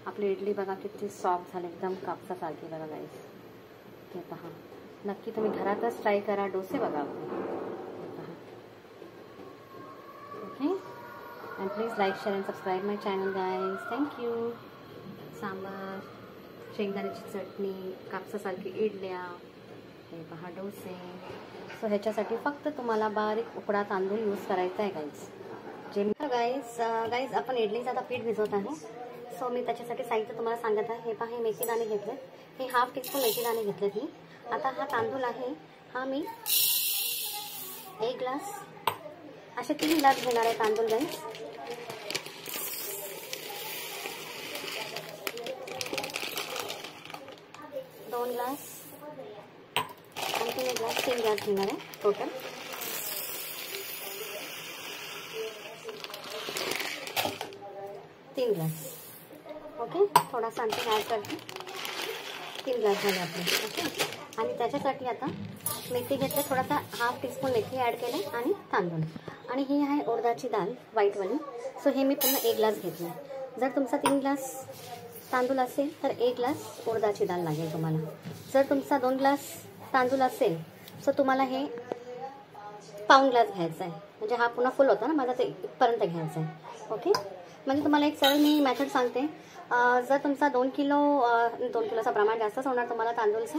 आपली इडली बघा किती सॉफ्ट झाली, एकदम कापसासारखी बघा गाईस. हे पहा, नक्की तुम्ही घरातच ट्राय करा. डोसे बघा okay. And please like share and subscribe my channel guys. Thank you. Sambar, शेंगदाण्याची चटणी, कापसासारखी इडल्या, हे पहा डोसे. सो ह्याच्यासाठी फक्त तुम्हाला बारीक उकडा तांदूळ यूज करायचा आहे गाईज. जे गाईज आपण इडलीचं आता पीठ भिजवत आहे. सो मी त्याच्यासाठी साहित्य तुम्हाला सांगत आहे. हे पहा, हे मेथी दाणे घेतले, हे हाफ टीस्पून मेथी दाणे घेतलेत मी. आता हा तांदूळ आहे, हा मी 1 ग्लास, असे 3 ग्लास घेणार आहे तांदूळ गाईज. दोन ग्लास आणखी 1 ग्लास, 3 ग्लास घेणार आहे टोटल. तीन ग्लास ओके. थोडासा आणखी ॲड करते. 3 ग्लास झाले आपले ओके. आणि त्याच्यासाठी आता मेथी घेतले, थोडासा हाफ टीस्पून मेथी ॲड केले आणि तांदूळ. आणि ही आहे उडदाची डाळ व्हाईटवाली. सो हे मी पुन्हा 1 ग्लास घेतले. जर तुमचा 3 ग्लास तांदूळ असेल तर 1 ग्लास उडदाची डाळ लागेल तुम्हाला. जर तुमचा 2 ग्लास तांदूळ असेल सो तुम्हाला हे पाऊण ग्लास घ्यायचा आहे. म्हणजे हा पुन्हा फुल होता ना माझा, ते इथपर्यंत घ्यायचा आहे ओके. म्हणजे तुम्हाला एक सरळ मी मेथड सांगते. जर तुमचा 2 किलोचा प्रमाण जास्तच होणार तुम्हाला तांदूळचं.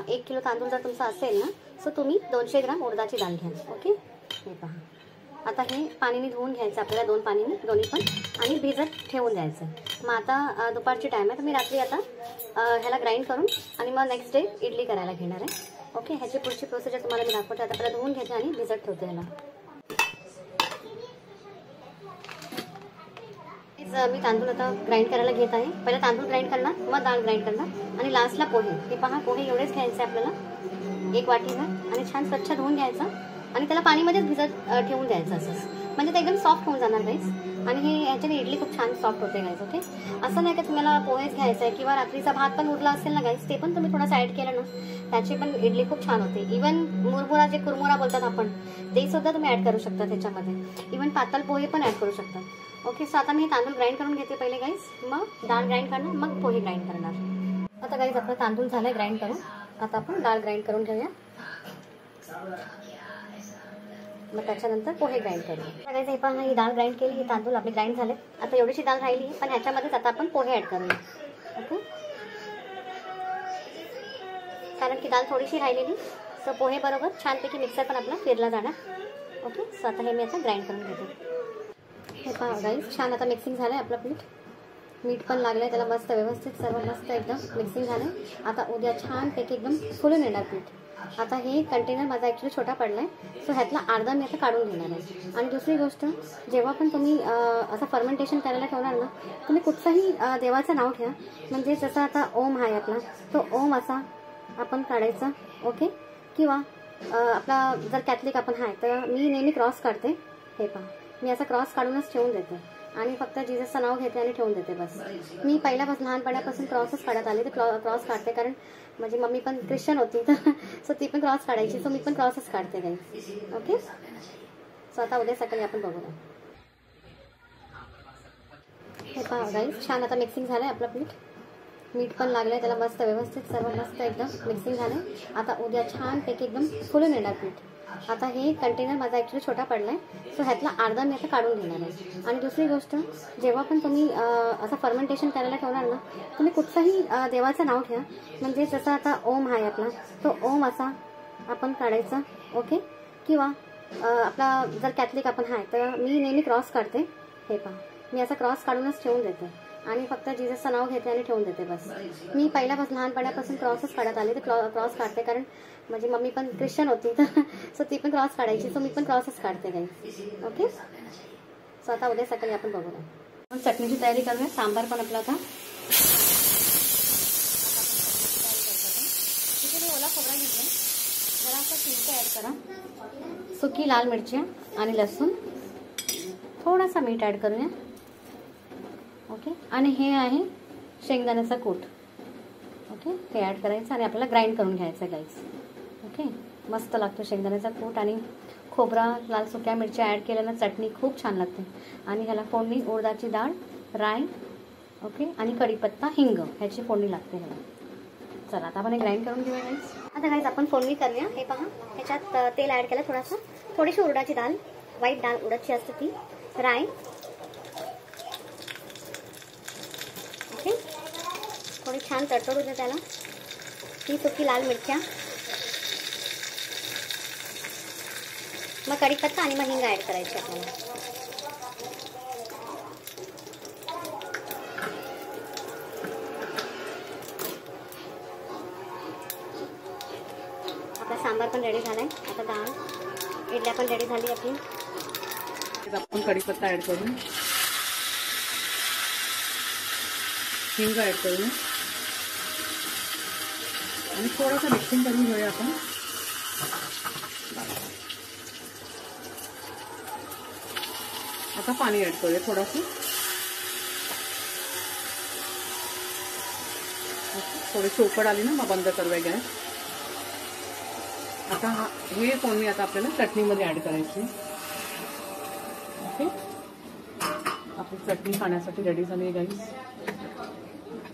1 किलो तांदूळ जर तुमचा असेल ना सो तुम्ही 200 ग्राम उडदाची डाळ घ्या ओके. हे पहा, आता हे पाणीने धुवून घ्यायचं आपल्याला, 2 पाणीने दोन्ही पण, आणि भिजत ठेवून द्यायचं. मग आता दुपारची टाईम आहे तर मी रात्री आता ह्याला ग्राइंड करून आणि मग नेक्स्ट डे इडली करायला घेणार आहे ओके. ह्याची पुढची प्रोसिजर तुम्हाला मी दाखवते. आता आपल्याला धुवून घ्यायचं आणि भिजत ठेवते ह्याला. मी तांदूळ आता ग्राइंड करायला घेत आहे. पहिला तांदूळ ग्राइंड करणार, मग डाळ ग्राइंड करणार आणि लास्टला पोहे. हे पहा, पोहे एवढेच घ्यायचे आपल्याला 1 वाटीभर, आणि छान स्वच्छ धुवून घ्यायचं आणि त्याला पाणीमध्येच भिजत ठेवून द्यायचं असंच. म्हणजे ते एकदम सॉफ्ट होऊन जाणार गाईस. आणि हे ह्याच्याने इडली खूप छान सॉफ्ट होते गाईस ओके. असं नाही की तुम्हाला पोहेच घ्यायचं आहे, किंवा रात्रीचा भात पण उरला असेल ना गाईस, ते पण तुम्ही थोडासा ॲड केलं ना त्याची पण इडली खूप छान होते. इवन मुरमुरा, जे कुरमुरा बोलतात आपण, ते सुद्धा तुम्ही ॲड करू शकता त्याच्यामध्ये. इवन पातळ पोहे पण ॲड करू शकता ओके. सो आता मी तांदूळ ग्राइंड करून घेते पहिले गाईस, मग डाळ ग्राइंड करणार, मग पोहे ग्राइंड करणार. आता गाईस आपला तांदूळ झालाय ग्राइंड करून. आता आपण डाळ ग्राइंड करून घेऊया, मग त्याच्यानंतर पोहे ग्राइंड करूया. गाईस हे पण ही डाळ ग्राइंड केली, ही तांदूळ आपले ग्राइंड झाले. आता एवढीशी डाळ राहिली, पण ह्याच्यामध्येच आता आपण पोहे ॲड करूया ओके. कारण की डाळ थोडीशी राहिलेली, सो पोहे बरोबर छानपैकी मिक्सर पण आपला फिरला जाणार ओके. सो आता हे मी आता ग्राइंड करून घेते. हे पहा गाईस, छान आता मिक्सिंग झालं आहे आपलं पीठ. मीठ पण लागलं आहे त्याला मस्त, व्यवस्थित सर्व मस्त एकदम मिक्सिंग झालं आहे. आता उद्या छानपैकी एकदम फुलून येणार पीठ. आता हे कंटेनर माझा ॲक्च्युली छोटा पडला आहे, सो ह्यातला अर्धा मी आता काढून घेणार आहे. आणि दुसरी गोष्ट, जेव्हा पण तुम्ही असं फर्मेंटेशन करायला ठेवणार ना, तुम्ही कुठचंही देवाचं नाव घ्या. म्हणजे जसं आता ओम आहे आपला, तो ओम असा आपण काढायचा ओके. किंवा आपला जर कॅथलिक आपण आहे तर मी नेहमी क्रॉस काढते. हे पहा, मी असा क्रॉस काढूनच ठेवून देते आणि फक्त जीजसचं नाव घेते आणि ठेवून देते बस. मी पहिल्यापासून लहानपणापासून क्रॉसच काढत आले, तर क्रॉस काढते. कारण माझी मम्मी पण ख्रिश्चन होती, तर सो ती पण क्रॉस काढायची, सो मी पण क्रॉसच काढते काही ओके. सो आता उद्या सकाळी आपण बघूया. हे पहा गाईस, छान आता मिक्सिंग झालं आहे आपलं पीठ. मीठ पण लागलं आहे त्याला मस्त, व्यवस्थित सर्व मस्त एकदम मिक्सिंग झालं आहे. आता उद्या छानपैकी एकदम फुलून येणार पीठ. आता हे कंटेनर माझा ॲक्च्युली छोटा पडला आहे, सो ह्यातला अर्धा मी आता काढून घेणार आहे. आणि दुसरी गोष्ट, जेव्हा पण तुम्ही असं फर्मेंटेशन करायला ठेवणार ना, तुम्ही कुठचंही देवाचं नाव घ्या. म्हणजे जसं आता ओम आहे आपला, तो ओम असा आपण काढायचा ओके. किंवा आपला जर कॅथलिक आपण आहे तर मी नेहमी क्रॉस काढते. हे पहा, मी असा क्रॉस काढूनच ठेवून देते आणि फक्त जीजसचं नाव घेते आणि ठेवून देते बस. मी पहिल्यापासून लहानपणापासून क्रॉसच काढत आले, तर क्रॉस काढते. कारण माझी मम्मी पण ख्रिश्चन होती, तर सो ती पण क्रॉस काढायची, सो मी पण क्रॉसच काढते काही ओके. सो आता उद्या सकाळी आपण बघूया. आपण चटणीची तयारी करूया. सांबार पण आपला आता तिथे मी ओला खोबरा घेतला, जरासा चिंच ॲड करा, सुकी लाल मिरची आणि लसूण, थोडासा मीठ ॲड करूया ओके. आणि हे आहे शेंगदाण्याचा कूट ओके, हे ॲड करायचं आणि आपल्याला ग्राइंड करून घ्यायचं गाईस ओके. मस्त लागतो शेंगदाण्याचा कूट आणि खोबरा, लाल सुक्या मिरच्या ॲड केल्यानं चटणी खूप छान लागते. आणि ह्याला फोडणी उडदाची डाळ, राई ओके, आणि कढीपत्ता, हिंग ह्याची फोडणी लागते ह्याला. चला आता आपण ग्राइंड करून घेऊया गाईस. आता गाईस आपण फोडणी करूया. हे पहा, ह्याच्यात तेल ॲड केलं थोडासा, थोडीशी उडदाची डाळ, व्हाईट डाळ उडदची असते ती, राई, ओके, थोडी छान तडतडू दे त्याला. ही सुकी लाल मिरच्या, मग कढीपत्ता आणि मग हिंग ॲड करायची आपल्याला. आपला सांबार पण रेडी झालाय. आता डाळ, इडल्या पण रेडी झाली आपली. आपण कढीपत्ता ॲड करू, हिंग ॲड करू आणि थोडासा मिक्सिंग करून घेऊया आपण. आता पाणी ॲड करूया थोडंसं. थोडीशी उकड आली ना, मग बंद करूया गॅस. आता हे फोडणी आता आपल्याला चटणीमध्ये ॲड करायची. ओके, आपली चटणी खाण्यासाठी रेडी झाली आहे गाईस.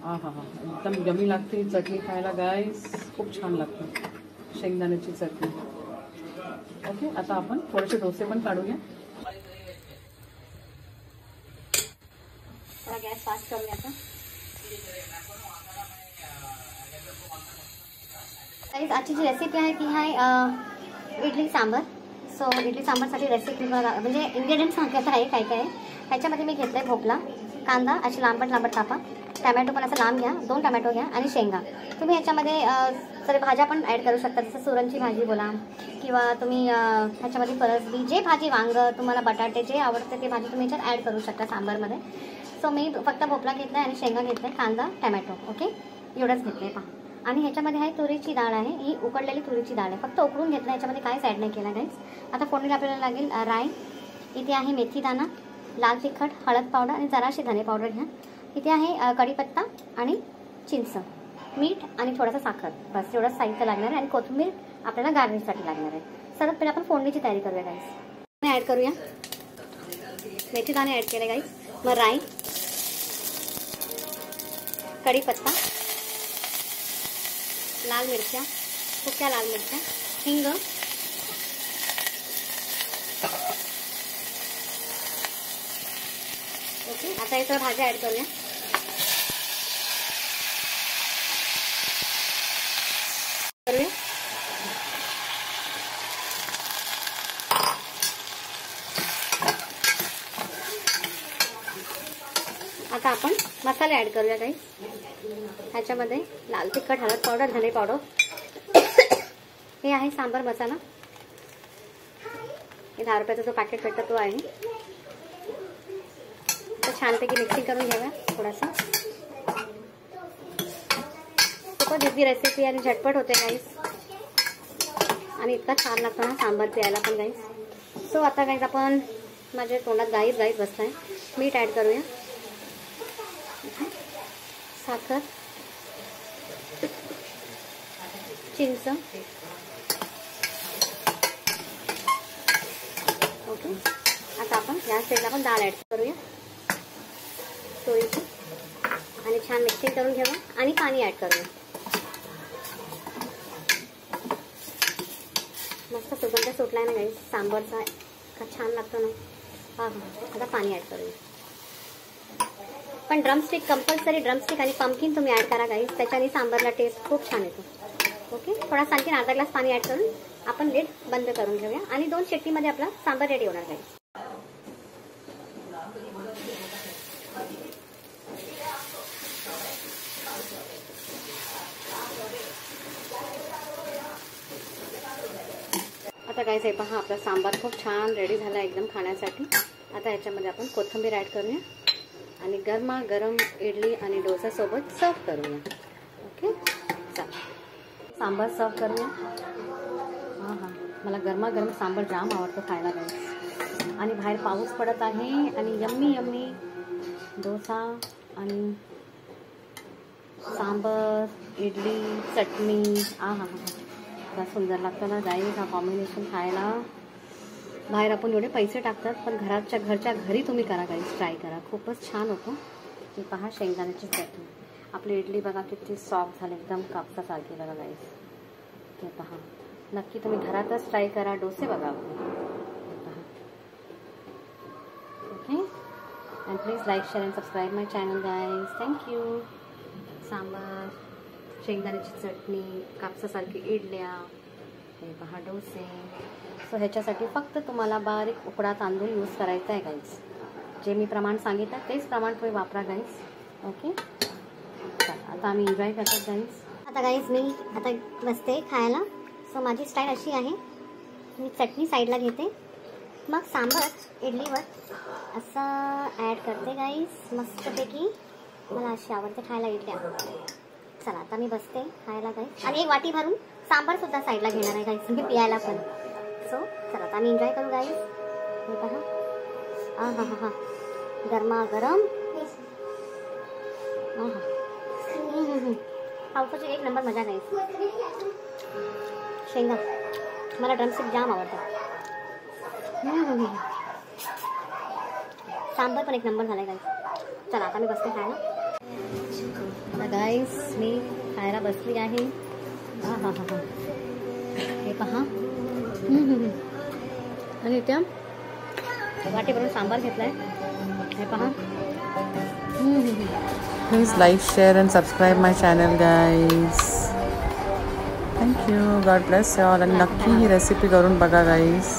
हा हा हा, एकदम यमी लागते ही चटणी खायला गाईस, खूप छान लागते शेंगदाण्याची चटणी. ओके, आता आपण थोडेसे डोसे पण काढूया. गॅस फास्ट करूया आता. आजची जी रेसिपी आहे ती आहे इडली सांबर. सो इडली सांबारसाठी रेसिपी म्हणजे इन्ग्रेडियंट्स सांगत आहे काय काय. ह्याच्यामध्ये मी घेतलं आहे भोपळा, कांदा अशी लांबट लांबट कापा, टमॅटो पण असं लांब घ्या, 2 टमॅटो घ्या आणि शेंगा. तुम्ही ह्याच्यामध्ये सगळे भाज्या पण ॲड करू शकता, जसं सुरणची भाजी बोला किंवा तुम्ही ह्याच्यामध्ये फरसबी, जे भाजी, वांग तुम्हाला, बटाटे जे आवडते ते भाजी तुम्ही ह्याच्यात ॲड करू शकता सांबारमध्ये. सो मी फक्त भोपळा घेतला आहे आणि शेंगा घेतला आहे, कांदा, टमॅटो, ओके, एवढंच घेतलं आहे. पहा, आणि ह्याच्यामध्ये आहे तुरीची डाळ आहे, ही उकडलेली तुरीची डाळ आहे, फक्त उकडून घेतलं, ह्याच्यामध्ये काहीच ॲड नाही केला गाईस. आता फोडणीला आपल्याला लागेल राई, इथे आहे मेथी दाणा, लाल तिखट, हळद पावडर आणि जराशी धने पावडर घ्या. इथे आहे कढीपत्ता आणि चिंच, मीठ आणि थोडासा साखर, बस एवढंच साहित्य लागणार आहे. आणि कोथिंबीर आपल्याला गार्निशसाठी लागणार आहे. सर्वात पहिले आपण फोडणीची तयारी करूया गाईस. ॲड करूया मेथी दाणे ॲड केले गाईस, मग राई, कढीपत्ता, लाल मिरच्या, सुक्या लाल मिरच्या, हिंग, ओके. आता याच्यावर भाज्या ॲड करूया. आता आपण मसाले ॲड करूया काही. ह्याच्यामध्ये लाल तिखट, हळद पावडर, धने पावडर, हे आहे सांबर मसाला, हे 10 रुपयाचा जो पॅकेट भेटतो तो आहे. तर छानपैकी मिक्सिंग करून घ्याव्या थोडासा. खूपच इझी रेसिपी आणि झटपट होते गाईस, आणि इतका छान लागतो ना सांबार प्यायला पण गाईस. सो आता गाईस आपण, माझ्या तोंडात गाईस गाईस बसलाय. मीठ ॲड करूया, साखर, चिंच, ओके. आता आपण या साईडला पण डाळ ॲड करूया तुरीची, आणि छान मिक्सिंग करून घ्यावं आणि पाणी ॲड करूया. मस्त सुगंध सुटलाय ना गाईस सांबारचा, का छान लागतो ना. हा हा, आता पाणी ॲड करूया. पण ड्रमस्टिक कंपल्सरी, ड्रमस्टिक आणि पंपकिन तुम्ही ॲड करा गाईस, त्याच्याने सांबारला टेस्ट खूप छान येतो. ओके, थोडासा आणखी अर्धा ग्लास पाणी ॲड करून आपण लिड बंद करून घेऊया, आणि 2 शिट्टीमध्ये आपला सांबार रेडी होणार गाईस. आता गाईस हे पहा, आपला सांबार खूप छान रेडी झाला एकदम खाण्यासाठी. आता ह्याच्यामध्ये आपण कोथिंबीर ॲड करूया आणि गरमागरम इडली आणि डोसा सोबत सर्व करूया. ओके, चला सांबार सर्व करूया. हां हां, मला गरमागरम सांबार जाम आवडतो खायला गाईस. आणि बाहेर पाऊस पडत आहे आणि यम्मी यम्मी डोसा आणि सांबार, इडली, चटणी, हां हां हां, खूप सुंदर लागतं ना गाईस हा कॉम्बिनेशन खायला. बाहेर आपण एवढे पैसे टाकतात, पण घरच्या घरी तुम्ही करा गाईस, ट्राय करा, खूपच छान होतं. ही पहा शेंगदाण्याची चटणी. आपली इडली बघा किती सॉफ्ट झाली, एकदम कापसासारखी बघा गाईस. हे पहा, नक्की तुम्ही घरातच ट्राय करा. डोसे बघा आपले, हे पहा. Okay, and please like, share and subscribe my channel guys. Thank you. Sambar, शेंगदाण्याची चटणी, कापसासारखी इडल्या, हे पहा डोसे. सो ह्याच्यासाठी फक्त तुम्हाला बारीक उकडा तांदूळ यूज करायचा आहे गाईज. जे मी प्रमाण सांगितलं तेच प्रमाण तुम्ही वापरा गाईज. ओके, चला आता आम्ही एन्जॉय करतात गाईज. आता गाईज मी आता बसते खायला. सो माझी स्टाईल अशी आहे, मी चटणी साईडला घेते, मग सांबार इडलीवर असं ॲड करते गाईज. मस्तपैकी मला अशी आवडते खायला इडल्या. चला आता मी बसते खायला गाईज. आणि एक वाटी भरून सांबारसुद्धा साईडला घेणार आहे गाईज, मी पियायला पण. सो चला आता आम्ही एन्जॉय करू गाईज. हे पहा, हा हा हा हा, गरमागरम. पावसाची एक नंबर मजा गाईज. शेंगा, मला ड्रमस्टिक जाम आवडतात. सांबार पण एक नंबर झाला आहे गाईज. चला आता मी बसते खायला. आता गाईज मी खायला बसली आहे. हा हा हा हा, हे पहा. आणि त्या वाटेवरून सांबार घेतलाय, हे पहा. Please like, share and subscribe my channel guys. Thank you. God bless you all. आणि नक्की ही रेसिपी करून बघा guys.